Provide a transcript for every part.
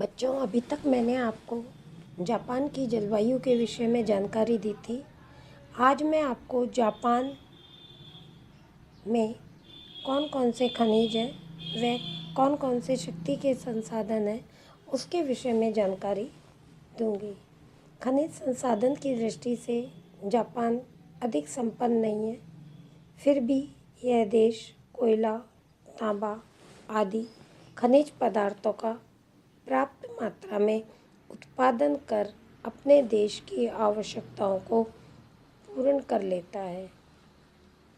बच्चों, अभी तक मैंने आपको जापान की जलवायु के विषय में जानकारी दी थी। आज मैं आपको जापान में कौन कौन से खनिज हैं व कौन कौन से शक्ति के संसाधन हैं उसके विषय में जानकारी दूंगी। खनिज संसाधन की दृष्टि से जापान अधिक संपन्न नहीं है, फिर भी यह देश कोयला, तांबा आदि खनिज पदार्थों का पर्याप्त मात्रा में उत्पादन कर अपने देश की आवश्यकताओं को पूर्ण कर लेता है।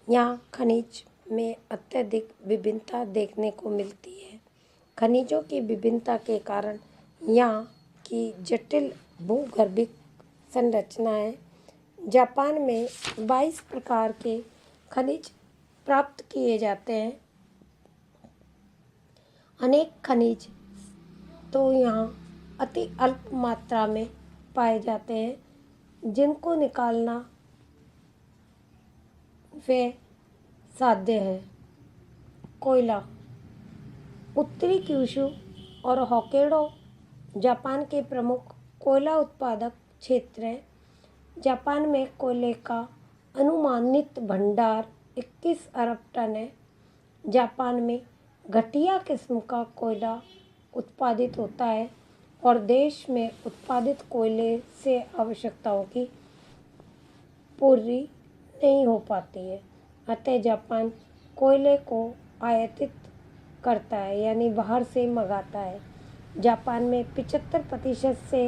यहाँ खनिज में अत्यधिक विभिन्नता देखने को मिलती है। खनिजों की विभिन्नता के कारण यहाँ की जटिल भूगर्भिक संरचनाएं जापान में 22 प्रकार के खनिज प्राप्त किए जाते हैं। अनेक खनिज तो यहाँ अति अल्प मात्रा में पाए जाते हैं, जिनको निकालना वे साध्य है। कोयला। उत्तरी क्यूशू और होक्काइडो जापान के प्रमुख कोयला उत्पादक क्षेत्र हैं। जापान में कोयले का अनुमानित भंडार 21 अरब टन है। जापान में घटिया किस्म का कोयला उत्पादित होता है और देश में उत्पादित कोयले से आवश्यकताओं की पूर्ति नहीं हो पाती है। अतः जापान कोयले को आयातित करता है, यानी बाहर से मंगाता है। जापान में 75% से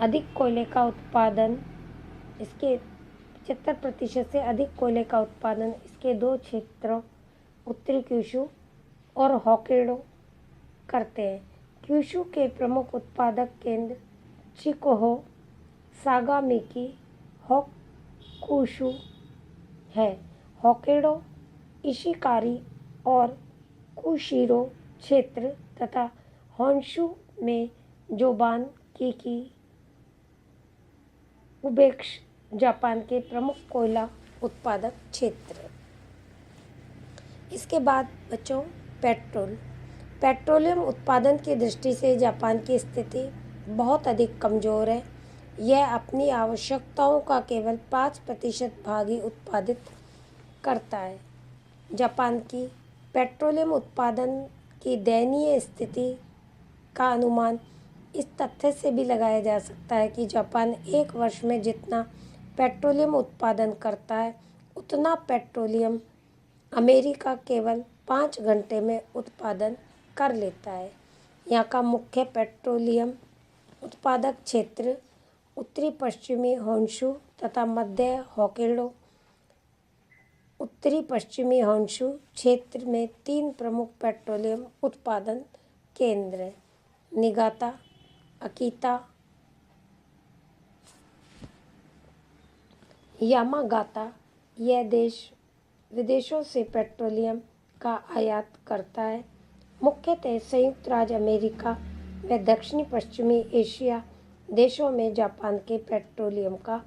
अधिक कोयले का उत्पादन इसके 75% से अधिक कोयले का उत्पादन इसके दो क्षेत्रों उत्तरी क्यूशू और होक्काइडो करते हैं। क्यूशू के प्रमुख उत्पादक केंद्र चिकुहो, सागामिकी, होक्कुशु है। होक्काइडो, इशिकारी और कुशिरो क्षेत्र तथा होन्शु में जोबान, किकी, उबेक्स जापान के प्रमुख कोयला उत्पादक क्षेत्र। इसके बाद बच्चों, पेट्रोलियम उत्पादन की दृष्टि से जापान की स्थिति बहुत अधिक कमज़ोर है। यह अपनी आवश्यकताओं का केवल 5% भाग ही उत्पादित करता है। जापान की पेट्रोलियम उत्पादन की दयनीय स्थिति का अनुमान इस तथ्य से भी लगाया जा सकता है कि जापान एक वर्ष में जितना पेट्रोलियम उत्पादन करता है, उतना पेट्रोलियम अमेरिका केवल 5 घंटे में उत्पादन कर लेता है। यहाँ का मुख्य पेट्रोलियम उत्पादक क्षेत्र उत्तरी पश्चिमी होन्शु तथा मध्य होक्काइडो। उत्तरी पश्चिमी होन्शु क्षेत्र में 3 प्रमुख पेट्रोलियम उत्पादन केंद्र हैं: निगाता, अकीता, यामागाता। यह देश विदेशों से पेट्रोलियम का आयात करता है। मुख्यतः संयुक्त राज्य अमेरिका व दक्षिणी पश्चिमी एशिया देशों में जापान के पेट्रोलियम का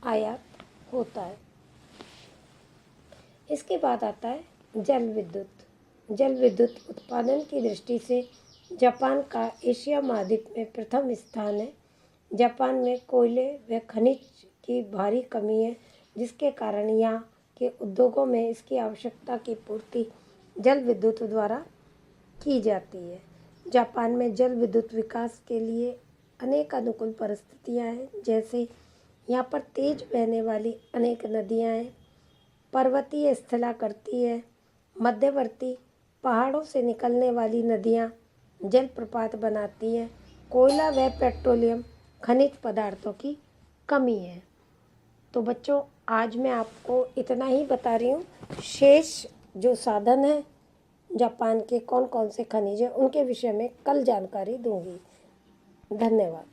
आयात होता है। इसके बाद आता है जल विद्युत। जल विद्युत उत्पादन की दृष्टि से जापान का एशिया महाद्वीप में प्रथम स्थान है। जापान में कोयले व खनिज की भारी कमी है, जिसके कारण यहाँ के उद्योगों में इसकी आवश्यकता की पूर्ति जल विद्युत द्वारा की जाती है। जापान में जल विद्युत विकास के लिए अनेक अनुकूल परिस्थितियाँ हैं, जैसे यहाँ पर तेज बहने वाली अनेक नदियाँ हैं, पर्वतीय स्थलाकृति है, मध्यवर्ती पहाड़ों से निकलने वाली नदियाँ जलप्रपात बनाती हैं, कोयला व पेट्रोलियम खनिज पदार्थों की कमी है। तो बच्चों, आज मैं आपको इतना ही बता रही हूँ। शेष जो साधन है जापान के कौन कौन से खनिज हैं, उनके विषय में कल जानकारी दूंगी। धन्यवाद।